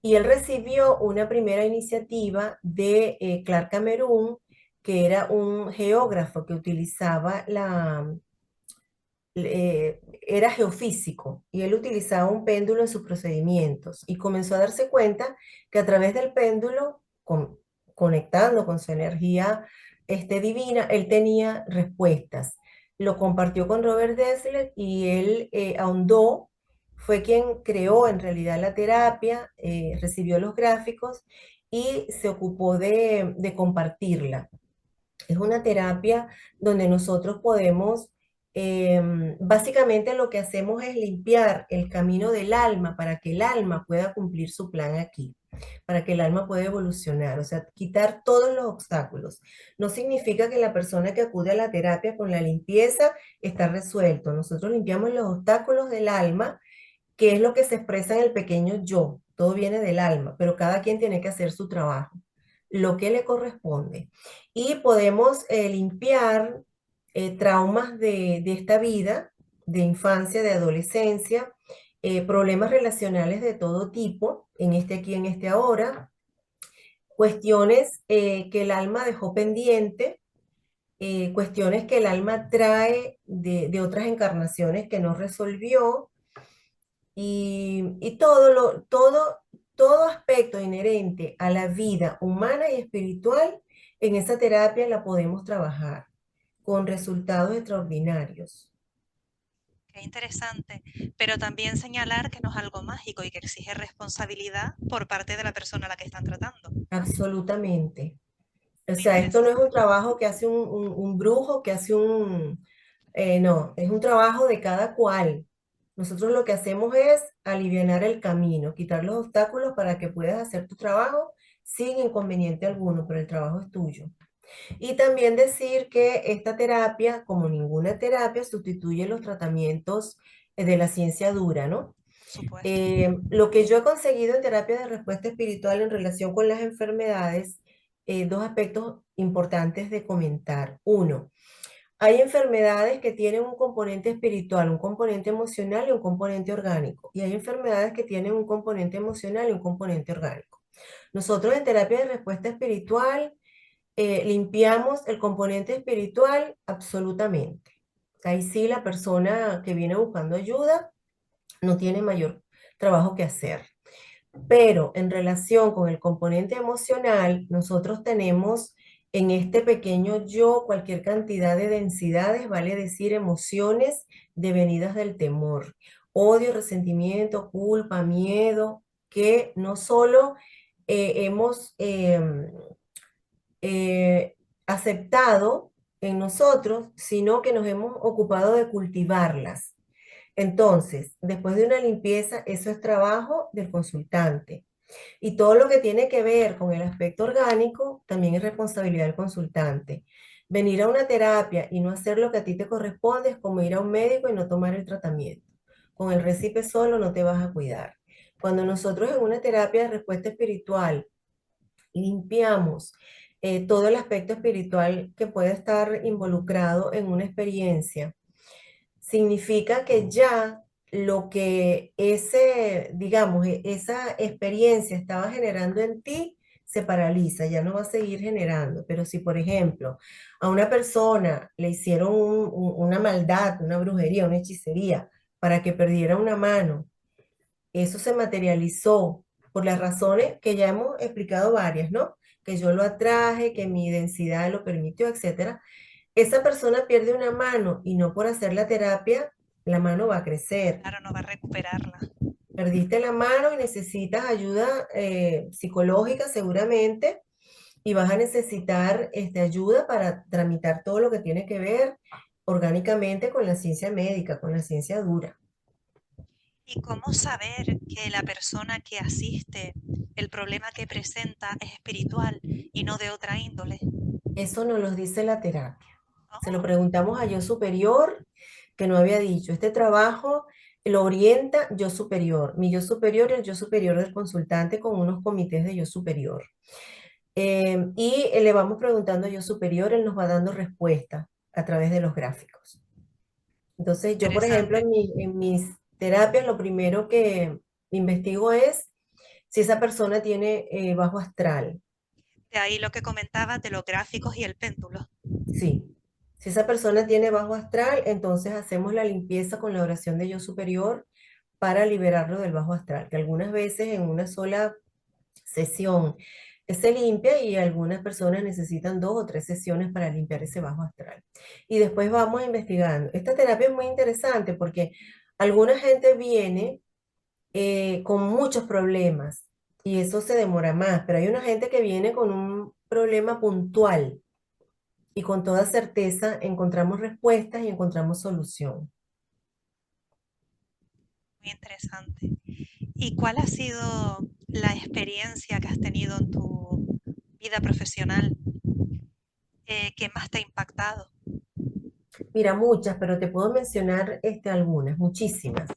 Y él recibió una primera iniciativa de Clark Camerún, que era un geógrafo que utilizaba era geofísico y él utilizaba un péndulo en sus procedimientos y comenzó a darse cuenta que a través del péndulo, conectando con su energía divina, él tenía respuestas. Lo compartió con Robert Dessler y él ahondó, fue quien creó en realidad la terapia, recibió los gráficos y se ocupó de compartirla. Es una terapia donde nosotros podemos, básicamente lo que hacemos es limpiar el camino del alma para que el alma pueda cumplir su plan aquí, para que el alma pueda evolucionar, o sea, quitar todos los obstáculos. No significa que la persona que acude a la terapia con la limpieza está resuelto. Nosotros limpiamos los obstáculos del alma, que es lo que se expresa en el pequeño yo. Todo viene del alma, pero cada quien tiene que hacer su trabajo, lo que le corresponde. Y podemos limpiar traumas de esta vida, de infancia, de adolescencia, problemas relacionales de todo tipo, en este aquí, en este ahora, cuestiones que el alma dejó pendiente, cuestiones que el alma trae de otras encarnaciones que no resolvió y todo aspecto inherente a la vida humana y espiritual, en esa terapia la podemos trabajar con resultados extraordinarios. Qué interesante. Pero también señalar que no es algo mágico y que exige responsabilidad por parte de la persona a la que están tratando, ¿no? Absolutamente. O Muy sea, esto no es un interesante. trabajo que hace un brujo, que hace no, es un trabajo de cada cual. Nosotros lo que hacemos es alivianar el camino, quitar los obstáculos para que puedas hacer tu trabajo sin inconveniente alguno, pero el trabajo es tuyo. Y también decir que esta terapia, como ninguna terapia, sustituye los tratamientos de la ciencia dura, ¿no? Por supuesto. Lo que yo he conseguido en terapia de respuesta espiritual en relación con las enfermedades, dos aspectos importantes de comentar. Uno, hay enfermedades que tienen un componente espiritual, un componente emocional y un componente orgánico. Y hay enfermedades que tienen un componente emocional y un componente orgánico. Nosotros en terapia de respuesta espiritual limpiamos el componente espiritual absolutamente. Ahí sí la persona que viene buscando ayuda no tiene mayor trabajo que hacer. Pero en relación con el componente emocional, nosotros tenemos en este pequeño yo cualquier cantidad de densidades, vale decir, emociones devenidas del temor, odio, resentimiento, culpa, miedo, que no solo hemos aceptado en nosotros, sino que nos hemos ocupado de cultivarlas. Entonces, después de una limpieza, eso es trabajo del consultante. Y todo lo que tiene que ver con el aspecto orgánico también es responsabilidad del consultante. Venir a una terapia y no hacer lo que a ti te corresponde es como ir a un médico y no tomar el tratamiento. Con el recipe solo no te vas a cuidar. Cuando nosotros en una terapia de respuesta espiritual limpiamos todo el aspecto espiritual que puede estar involucrado en una experiencia, significa que ya lo que digamos, esa experiencia estaba generando en ti se paraliza, ya no va a seguir generando. Pero si, por ejemplo, a una persona le hicieron una maldad, una brujería, una hechicería para que perdiera una mano, eso se materializó por las razones que ya hemos explicado varias, ¿no? Que yo lo atraje, que mi densidad lo permitió, etcétera. Esa persona pierde una mano y no por hacer la terapia, la mano va a crecer. Claro, no va a recuperarla. Perdiste la mano y necesitas ayuda psicológica seguramente y vas a necesitar ayuda para tramitar todo lo que tiene que ver orgánicamente con la ciencia médica, con la ciencia dura. ¿Y cómo saber que la persona que asiste, el problema que presenta es espiritual y no de otra índole? Eso nos lo dice la terapia. Se lo Oh, preguntamos a yo superior, que no había dicho. Este trabajo lo orienta yo superior, mi yo superior y el yo superior del consultante con unos comités de yo superior. Y le vamos preguntando a yo superior, él nos va dando respuesta a través de los gráficos. Entonces, yo, por ejemplo, interesante. en mis terapias, lo primero que investigo es si esa persona tiene bajo astral. De ahí lo que comentabas de los gráficos y el péndulo. Sí. Si esa persona tiene bajo astral, entonces hacemos la limpieza con la oración de yo superior para liberarlo del bajo astral, que algunas veces en una sola sesión se limpia y algunas personas necesitan 2 o 3 sesiones para limpiar ese bajo astral. Y después vamos investigando. Esta terapia es muy interesante porque alguna gente viene con muchos problemas y eso se demora más, pero hay una gente que viene con un problema puntual y con toda certeza encontramos respuestas y encontramos solución. Muy interesante. ¿Y cuál ha sido la experiencia que has tenido en tu vida profesional que más te ha impactado? Mira, muchas, pero te puedo mencionar algunas, muchísimas.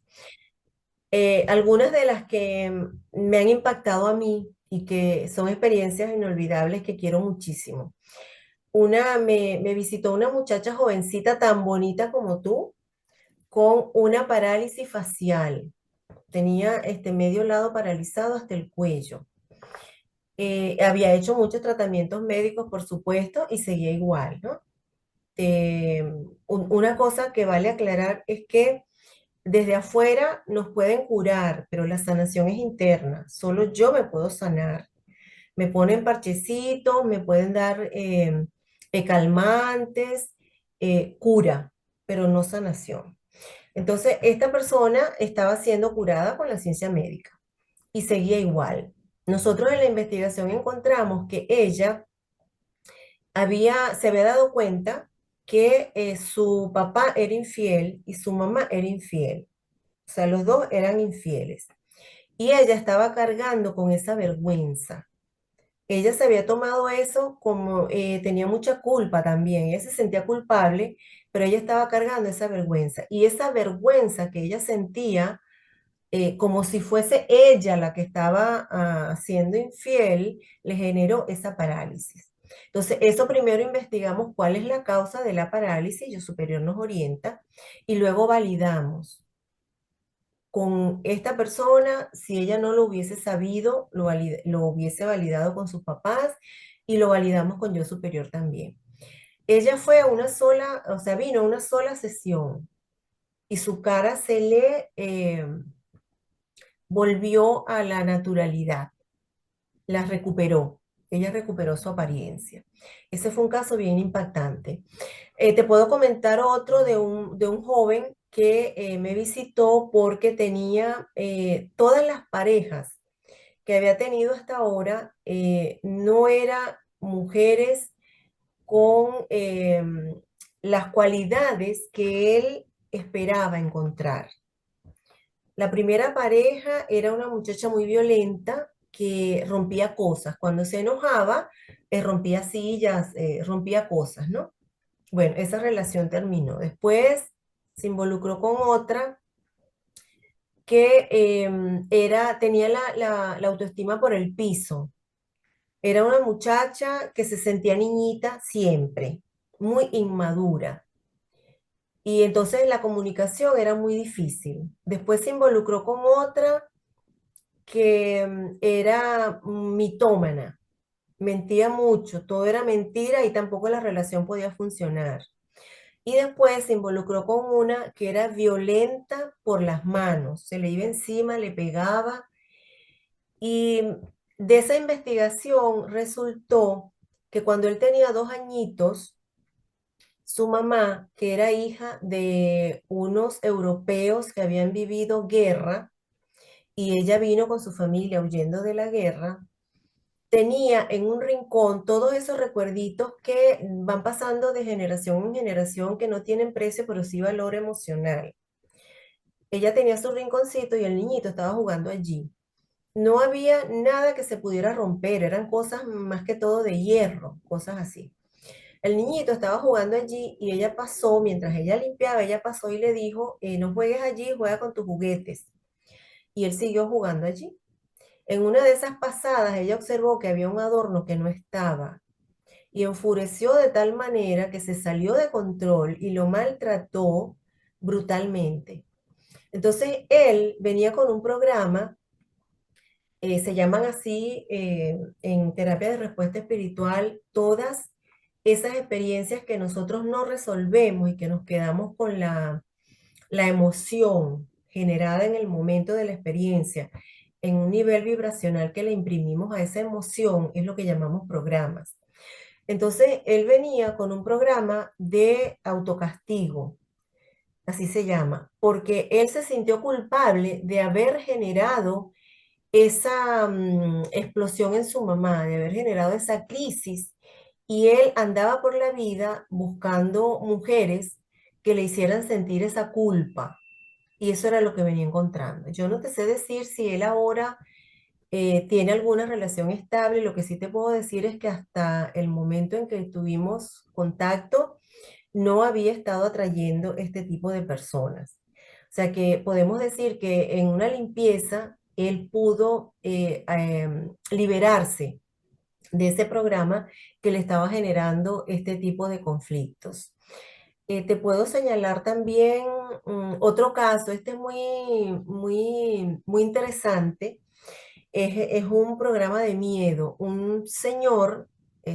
Algunas de las que me han impactado a mí y que son experiencias inolvidables que quiero muchísimo. Me visitó una muchacha jovencita tan bonita como tú, con una parálisis facial. Tenía este medio lado paralizado hasta el cuello. Había hecho muchos tratamientos médicos, por supuesto, y seguía igual, ¿no? Eh, una cosa que vale aclarar es que desde afuera nos pueden curar, pero la sanación es interna. Solo yo me puedo sanar. Me ponen parchecitos, me pueden dar calmantes, cura, pero no sanación. Entonces, esta persona estaba siendo curada con la ciencia médica y seguía igual. Nosotros en la investigación encontramos que ella se había dado cuenta que su papá era infiel y su mamá era infiel. O sea, los dos eran infieles. Y ella estaba cargando con esa vergüenza. Ella se había tomado eso como tenía mucha culpa también. Ella se sentía culpable, pero ella estaba cargando esa vergüenza. Y esa vergüenza que ella sentía, como si fuese ella la que estaba siendo infiel, le generó esa parálisis. Entonces, eso primero investigamos cuál es la causa de la parálisis, yo superior nos orienta, y luego validamos con esta persona, si ella no lo hubiese sabido, lo hubiese validado con sus papás y lo validamos con yo superior también. Ella fue a una sola, o sea, vino a una sola sesión y su cara volvió a la naturalidad, la recuperó. Ella recuperó su apariencia. Ese fue un caso bien impactante. Te puedo comentar otro de un joven que me visitó porque tenía todas las parejas que había tenido hasta ahora, no eran mujeres con las cualidades que él esperaba encontrar. La primera pareja era una muchacha muy violenta que rompía cosas. Cuando se enojaba, rompía sillas, rompía cosas, ¿no? Bueno, esa relación terminó. Después se involucró con otra que tenía la autoestima por el piso. Era una muchacha que se sentía niñita siempre, muy inmadura. Y entonces la comunicación era muy difícil. Después se involucró con otra que era mitómana, mentía mucho, todo era mentira y tampoco la relación podía funcionar. Y después se involucró con una que era violenta por las manos, se le iba encima, le pegaba. Y de esa investigación resultó que cuando él tenía 2 añitos, su mamá, que era hija de unos europeos que habían vivido guerra, y ella vino con su familia huyendo de la guerra, tenía en un rincón todos esos recuerditos que van pasando de generación en generación, que no tienen precio, pero sí valor emocional. Ella tenía su rinconcito y el niñito estaba jugando allí. No había nada que se pudiera romper, eran cosas más que todo de hierro, cosas así. El niñito estaba jugando allí y ella pasó, mientras ella limpiaba, ella pasó y le dijo, no juegues allí, juega con tus juguetes. Y él siguió jugando allí. En una de esas pasadas, ella observó que había un adorno que no estaba y enfureció de tal manera que se salió de control y lo maltrató brutalmente. Entonces, él venía con un programa, se llaman así en terapia de respuesta espiritual, todas esas experiencias que nosotros no resolvemos y que nos quedamos con la emoción generada en el momento de la experiencia, en un nivel vibracional que le imprimimos a esa emoción, es lo que llamamos programas. Entonces, él venía con un programa de autocastigo, así se llama, porque él se sintió culpable de haber generado esa explosión en su mamá, de haber generado esa crisis, y él andaba por la vida buscando mujeres que le hicieran sentir esa culpa, y eso era lo que venía encontrando. Yo no te sé decir si él ahora tiene alguna relación estable, lo que sí te puedo decir es que hasta el momento en que tuvimos contacto, no había estado atrayendo este tipo de personas. O sea que podemos decir que en una limpieza él pudo liberarse de ese programa que le estaba generando este tipo de conflictos. Te puedo señalar también otro caso, este es muy interesante. Es un programa de miedo. Un señor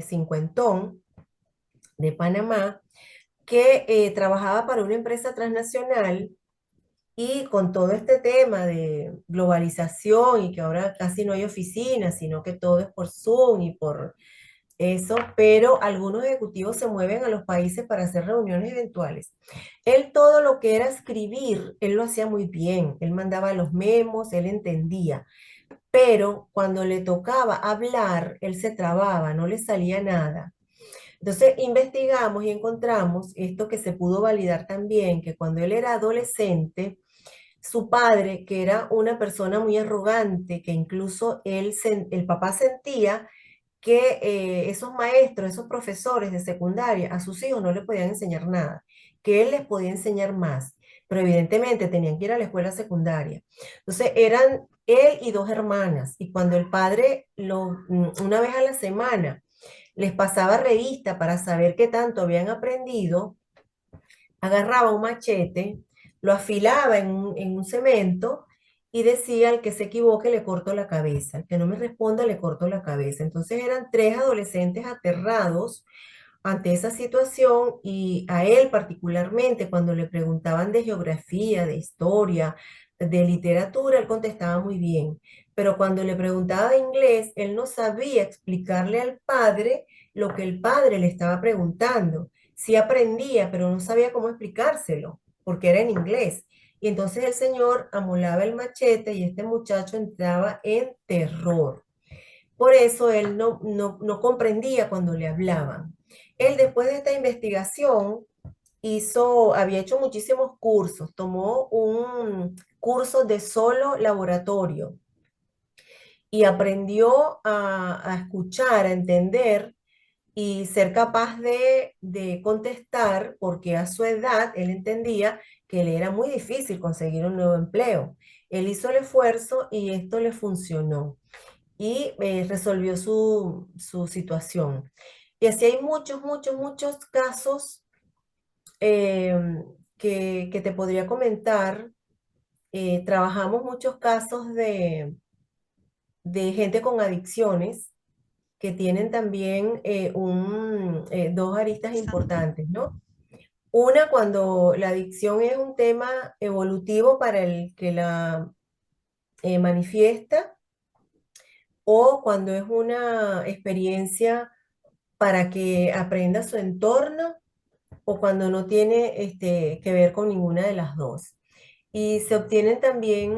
cincuentón de Panamá que trabajaba para una empresa transnacional y con todo este tema de globalización y que ahora casi no hay oficinas, sino que todo es por Zoom y por eso, pero algunos ejecutivos se mueven a los países para hacer reuniones eventuales. Él todo lo que era escribir, él lo hacía muy bien, él mandaba los memos, él entendía, pero cuando le tocaba hablar, él se trababa, no le salía nada. Entonces investigamos y encontramos esto que se pudo validar también, que cuando él era adolescente, su padre, que era una persona muy arrogante, que incluso el papá sentía que esos maestros, esos profesores de secundaria, a sus hijos no le podían enseñar nada, que él les podía enseñar más, pero evidentemente tenían que ir a la escuela secundaria. Entonces eran él y 2 hermanas, y cuando el padre una vez a la semana les pasaba revista para saber qué tanto habían aprendido, agarraba un machete, lo afilaba en un cemento y decía, al que se equivoque le corto la cabeza, al que no me responda le corto la cabeza. Entonces eran 3 adolescentes aterrados ante esa situación, y a él particularmente cuando le preguntaban de geografía, de historia, de literatura, él contestaba muy bien, pero cuando le preguntaba de inglés, él no sabía explicarle al padre lo que el padre le estaba preguntando. Sí aprendía, pero no sabía cómo explicárselo, porque era en inglés. Y entonces el señor amolaba el machete y este muchacho entraba en terror. Por eso él no comprendía cuando le hablaban. Él, después de esta investigación, había hecho muchísimos cursos, tomó un curso de solo laboratorio y aprendió a escuchar, a entender y ser capaz de contestar, porque a su edad él entendía que le era muy difícil conseguir un nuevo empleo. Él hizo el esfuerzo y esto le funcionó y resolvió su situación. Y así hay muchos, muchos, muchos casos que te podría comentar. Trabajamos muchos casos de gente con adicciones que tienen también dos aristas Interesante. importantes, ¿no? Una, cuando la adicción es un tema evolutivo para el que la manifiesta, o cuando es una experiencia para que aprenda su entorno, o cuando no tiene que ver con ninguna de las dos. Y se obtienen también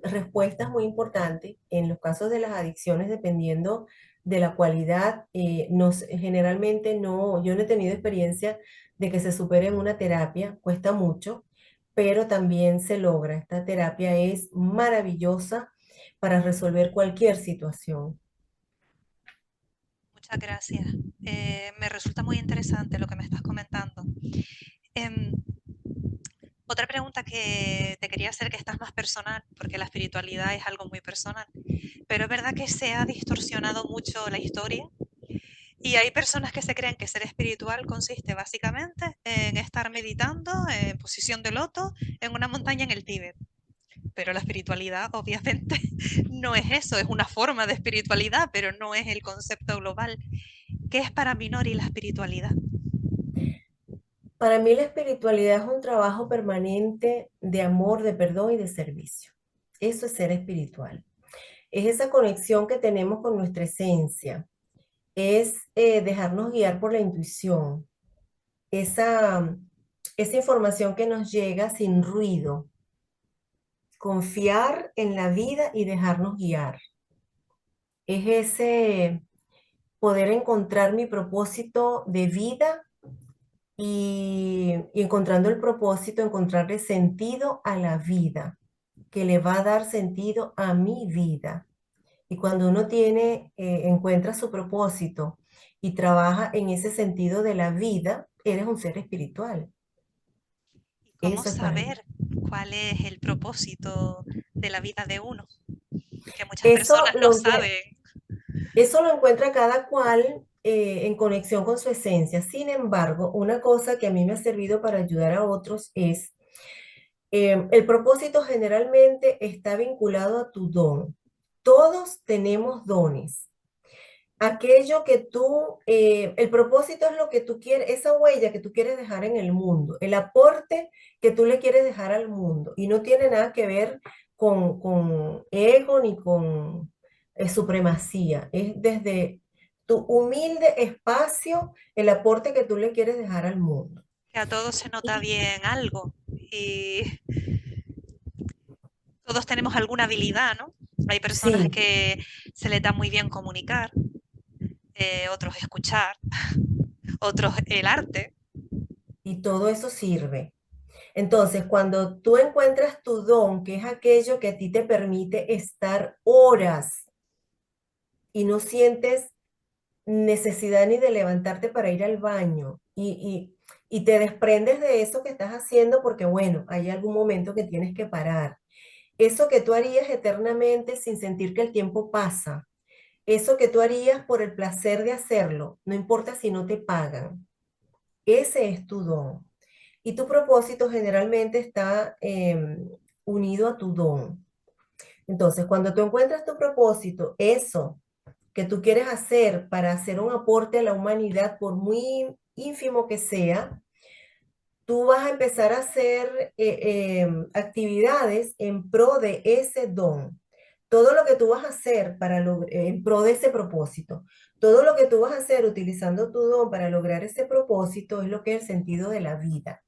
respuestas muy importantes en los casos de las adicciones, dependiendo de la cualidad. Generalmente no, yo no he tenido experiencia de que se supere en una terapia, cuesta mucho, pero también se logra. Esta terapia es maravillosa para resolver cualquier situación. Muchas gracias. Me resulta muy interesante lo que me estás comentando. Em, Otra pregunta que te quería hacer, que esta es más personal, porque la espiritualidad es algo muy personal, pero es verdad que se ha distorsionado mucho la historia y hay personas que se creen que ser espiritual consiste básicamente en estar meditando en posición de loto en una montaña en el Tíbet. Pero la espiritualidad obviamente no es eso, es una forma de espiritualidad, pero no es el concepto global. ¿Qué es para Minori la espiritualidad? Para mí la espiritualidad es un trabajo permanente de amor, de perdón y de servicio. Eso es ser espiritual. Es esa conexión que tenemos con nuestra esencia, es dejarnos guiar por la intuición, esa, esa información que nos llega sin ruido, confiar en la vida y dejarnos guiar. Es ese poder encontrar mi propósito de vida y encontrando el propósito, encontrarle sentido a la vida, que le va a dar sentido a mi vida. Y cuando uno encuentra su propósito y trabaja en ese sentido de la vida, eres un ser espiritual. ¿Y cómo Eso es para mí. saber cuál es el propósito de la vida de uno? Que muchas Eso personas no lo, saben. eso lo encuentra cada cual en conexión con su esencia. Sin embargo, una cosa que a mí me ha servido para ayudar a otros es, el propósito generalmente está vinculado a tu don. Todos tenemos dones. Aquello que el propósito es lo que tú quieres, esa huella que tú quieres dejar en el mundo, el aporte que tú le quieres dejar al mundo. Y no tiene nada que ver con ego ni con supremacía. Es desde tu humilde espacio el aporte que tú le quieres dejar al mundo. Que a todos se nota bien algo y todos tenemos alguna habilidad, ¿no? Hay personas Sí, que se les da muy bien comunicar, otros escuchar, otros el arte. y todo eso sirve. Entonces, cuando tú encuentras tu don, que es aquello que a ti te permite estar horas y no sientes necesidad ni de levantarte para ir al baño y te desprendes de eso que estás haciendo porque, bueno, hay algún momento que tienes que parar. Eso que tú harías eternamente sin sentir que el tiempo pasa, eso que tú harías por el placer de hacerlo, no importa si no te pagan, ese es tu don. Y tu propósito generalmente está unido a tu don. Entonces, cuando tú encuentras tu propósito, eso que tú quieres hacer para hacer un aporte a la humanidad, por muy ínfimo que sea, tú vas a empezar a hacer actividades en pro de ese don. Todo lo que tú vas a hacer en pro de ese propósito, todo lo que tú vas a hacer utilizando tu don para lograr ese propósito es lo que es el sentido de la vida.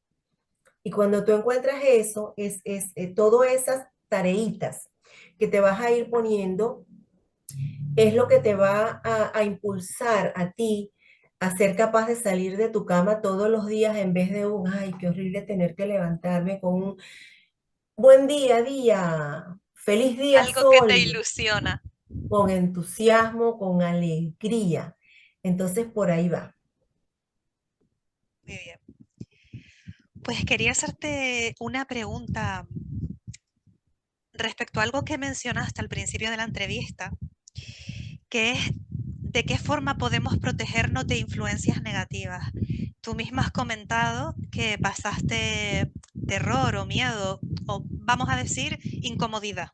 Y cuando tú encuentras eso, todas esas tareitas que te vas a ir poniendo, es lo que te va a impulsar a ti a ser capaz de salir de tu cama todos los días en vez de ay, qué horrible tener que levantarme con un buen día, feliz día, Algo que te sol, ilusiona. con entusiasmo, con alegría. Entonces, por ahí va. Muy bien. Pues quería hacerte una pregunta respecto a algo que mencionaste al principio de la entrevista, que es de qué forma podemos protegernos de influencias negativas. Tú misma has comentado que pasaste terror o miedo, o vamos a decir, incomodidad,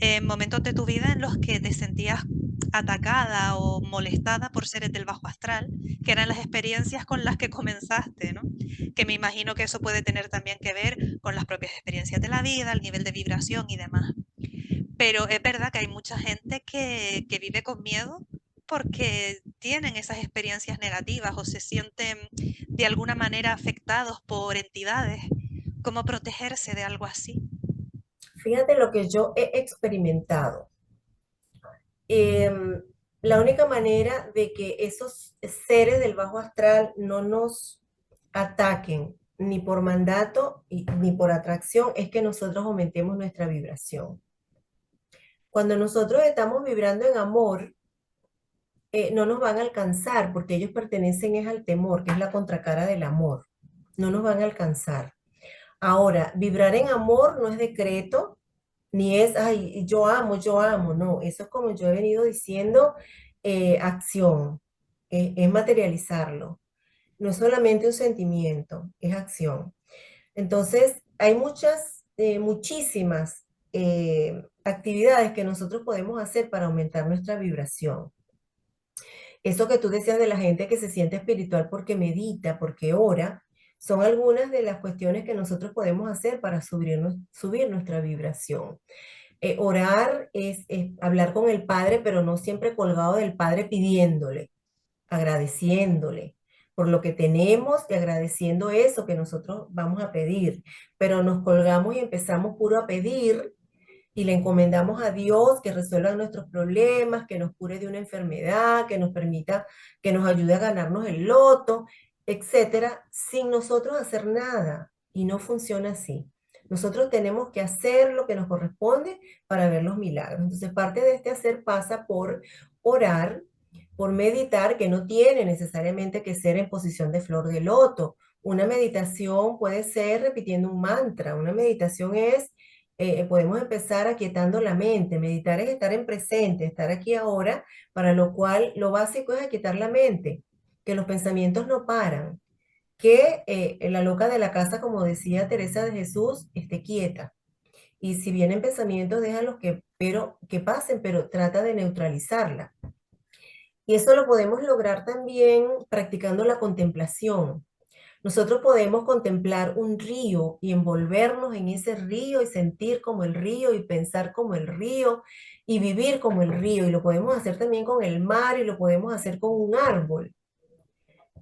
en momentos de tu vida en los que te sentías atacada o molestada por seres del bajo astral, que eran las experiencias con las que comenzaste, ¿no? Que me imagino que eso puede tener también que ver con las propias experiencias de la vida, el nivel de vibración y demás. Pero es verdad que hay mucha gente que vive con miedo porque tienen esas experiencias negativas o se sienten de alguna manera afectados por entidades. ¿Cómo protegerse de algo así? Fíjate lo que yo he experimentado. Em, la única manera de que esos seres del bajo astral no nos ataquen ni por mandato ni por atracción es que nosotros aumentemos nuestra vibración. Cuando nosotros estamos vibrando en amor, no nos van a alcanzar porque ellos pertenecen es al temor, que es la contracara del amor. No nos van a alcanzar. Ahora, vibrar en amor no es decreto, ni es, ay, yo amo, no, eso es como yo he venido diciendo, acción, es materializarlo. No es solamente un sentimiento, es acción. Entonces, hay muchísimas actividades que nosotros podemos hacer para aumentar nuestra vibración. Eso que tú decías de la gente que se siente espiritual porque medita, porque ora, son algunas de las cuestiones que nosotros podemos hacer para subir nuestra vibración. Orar es hablar con el Padre, pero no siempre colgado del Padre pidiéndole, agradeciéndole por lo que tenemos y agradeciendo eso que nosotros vamos a pedir. Pero nos colgamos y empezamos puro a pedir y le encomendamos a Dios que resuelva nuestros problemas, que nos cure de una enfermedad, que nos permita, que nos ayude a ganarnos el loto, etcétera, sin nosotros hacer nada. Y no funciona así. Nosotros tenemos que hacer lo que nos corresponde para ver los milagros. Entonces, parte de este hacer pasa por orar, por meditar, que no tiene necesariamente que ser en posición de flor de loto. Una meditación puede ser repitiendo un mantra. Una meditación es podemos empezar aquietando la mente. Meditar es estar en presente, estar aquí ahora, para lo cual lo básico es aquietar la mente, que los pensamientos no paran, que la loca de la casa, como decía Teresa de Jesús, esté quieta. Y si vienen pensamientos, déjalos que pasen, pero trata de neutralizarla. Y eso lo podemos lograr también practicando la contemplación. Nosotros podemos contemplar un río y envolvernos en ese río y sentir como el río y pensar como el río y vivir como el río. Y lo podemos hacer también con el mar y lo podemos hacer con un árbol.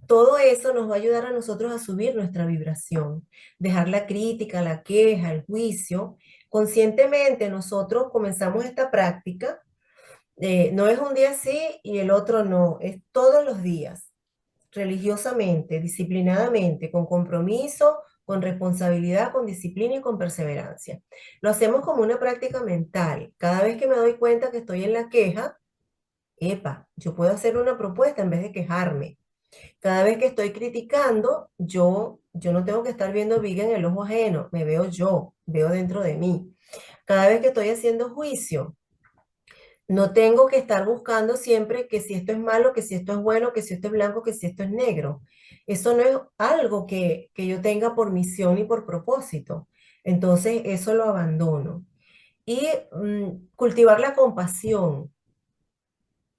Todo eso nos va a ayudar a nosotros a subir nuestra vibración, dejar la crítica, la queja, el juicio. Conscientemente nosotros comenzamos esta práctica. No es un día sí y el otro no, es todos los días religiosamente, disciplinadamente, con compromiso, con responsabilidad, con disciplina y con perseverancia. Lo hacemos como una práctica mental. Cada vez que me doy cuenta que estoy en la queja, epa, yo puedo hacer una propuesta en vez de quejarme. Cada vez que estoy criticando, yo no tengo que estar viendo viga en el ojo ajeno, me veo yo, veo dentro de mí. Cada vez que estoy haciendo juicio, no tengo que estar buscando siempre que si esto es malo, que si esto es bueno, que si esto es blanco, que si esto es negro. Eso no es algo que yo tenga por misión y por propósito. Entonces, eso lo abandono. Y cultivar la compasión,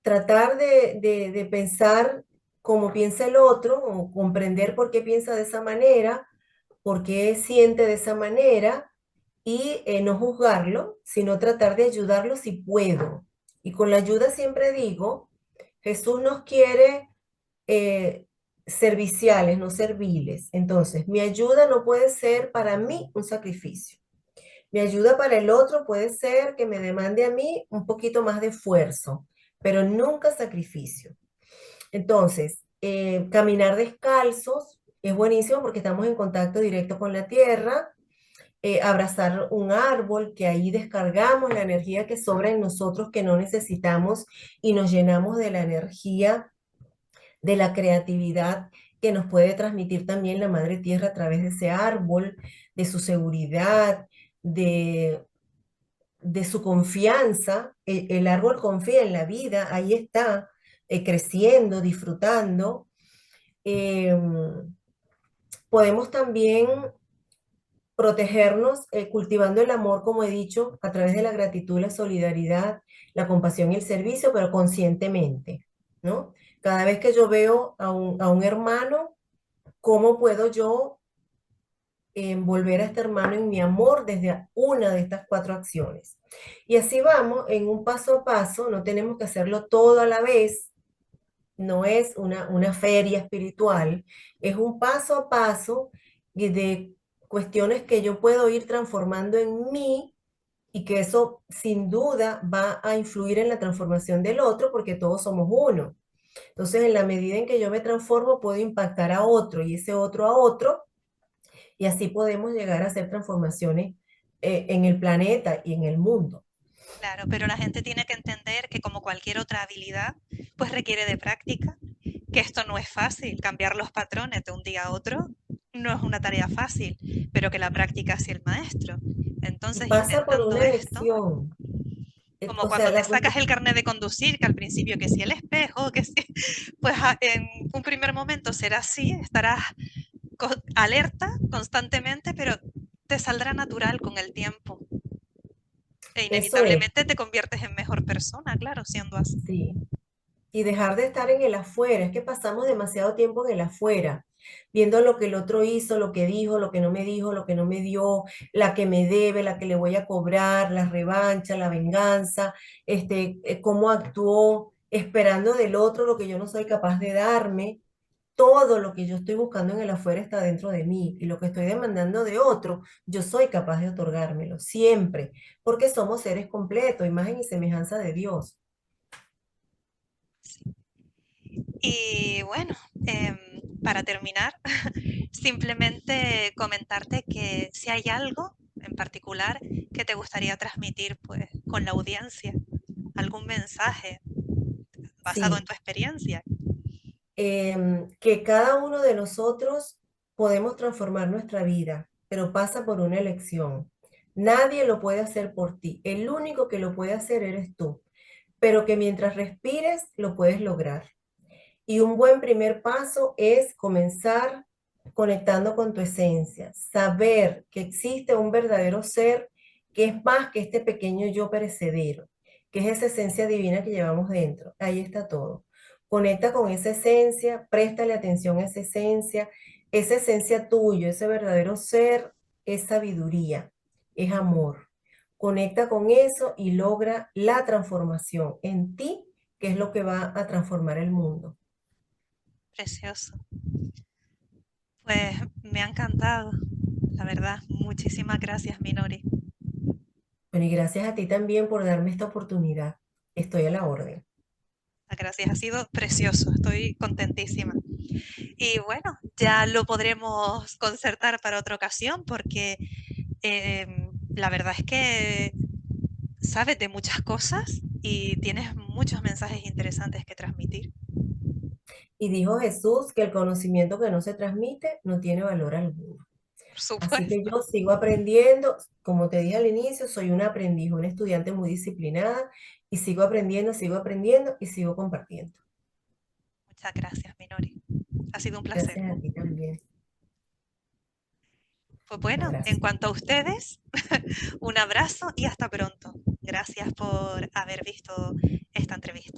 tratar de pensar como piensa el otro o comprender por qué piensa de esa manera, por qué siente de esa manera y no juzgarlo, sino tratar de ayudarlo si puedo. Y con la ayuda siempre digo, Jesús nos quiere eh, serviciales, no serviles. Entonces, mi ayuda no puede ser para mí un sacrificio. Mi ayuda para el otro puede ser que me demande a mí un poquito más de esfuerzo, pero nunca sacrificio. Entonces, caminar descalzos es buenísimo porque estamos en contacto directo con la tierra. Abrazar un árbol, que ahí descargamos la energía que sobra en nosotros, que no necesitamos, y nos llenamos de la energía de la creatividad que nos puede transmitir también la Madre Tierra a través de ese árbol, de su seguridad, de su confianza. El árbol confía en la vida, ahí está, creciendo, disfrutando. Podemos también protegernos cultivando el amor, como he dicho, a través de la gratitud, la solidaridad, la compasión y el servicio, pero conscientemente, ¿no? Cada vez que yo veo a un hermano, ¿cómo puedo yo envolver a este hermano en mi amor desde una de estas cuatro acciones? Y así vamos, en un paso a paso, no tenemos que hacerlo todo a la vez, no es una feria espiritual, es un paso a paso de cuestiones que yo puedo ir transformando en mí y que eso sin duda va a influir en la transformación del otro porque todos somos uno. Entonces, en la medida en que yo me transformo, puedo impactar a otro y ese otro a otro, y así podemos llegar a hacer transformaciones en el planeta y en el mundo. Claro, pero la gente tiene que entender que como cualquier otra habilidad, pues requiere de práctica, que esto no es fácil, cambiar los patrones de un día a otro no es una tarea fácil, pero que la práctica es el maestro. Y Entonces, pasa por intentando una esto, elección. como O sea, cuando te la cuestión, sacas el carnet de conducir, que al principio que si el espejo, que si, pues en un primer momento será así, estarás alerta constantemente, pero te saldrá natural con el tiempo. E eso es, inevitablemente te conviertes en mejor persona, claro, siendo así. sí. Y dejar de estar en el afuera. Es que pasamos demasiado tiempo en el afuera, viendo lo que el otro hizo, lo que dijo, lo que no me dijo, lo que no me dio, la que me debe, la que le voy a cobrar, la revancha, la venganza, cómo actuó, esperando del otro lo que yo no soy capaz de darme. Todo lo que yo estoy buscando en el afuera está dentro de mí y lo que estoy demandando de otro, yo soy capaz de otorgármelo siempre, porque somos seres completos, imagen y semejanza de Dios. Y bueno, para terminar, simplemente comentarte que si hay algo en particular que te gustaría transmitir pues, con la audiencia, algún mensaje basado en Sí, tu experiencia. que cada uno de nosotros podemos transformar nuestra vida, pero pasa por una elección. Nadie lo puede hacer por ti. El único que lo puede hacer eres tú, pero que mientras respires lo puedes lograr. Y un buen primer paso es comenzar conectando con tu esencia, saber que existe un verdadero ser que es más que este pequeño yo perecedero, que es esa esencia divina que llevamos dentro. Ahí está todo. Conecta con esa esencia, préstale atención a esa esencia tuya, ese verdadero ser es sabiduría, es amor. Conecta con eso y logra la transformación en ti, que es lo que va a transformar el mundo. Precioso. Pues me ha encantado, la verdad. Muchísimas gracias, Minori. Bueno, y gracias a ti también por darme esta oportunidad. Estoy a la orden. Gracias, ha sido precioso. Estoy contentísima. Y bueno, ya lo podremos concertar para otra ocasión porque la verdad es que sabes de muchas cosas y tienes muchos mensajes interesantes que transmitir. Y dijo Jesús que el conocimiento que no se transmite no tiene valor alguno. Por Así que supuesto. yo sigo aprendiendo. Como te dije al inicio, soy una aprendiz, una estudiante muy disciplinada y sigo aprendiendo y sigo compartiendo. Muchas gracias, Minori. Ha sido un placer. Gracias a ti también. Pues Un bueno, en abrazo. cuanto a ustedes, un abrazo y hasta pronto. Gracias por haber visto esta entrevista.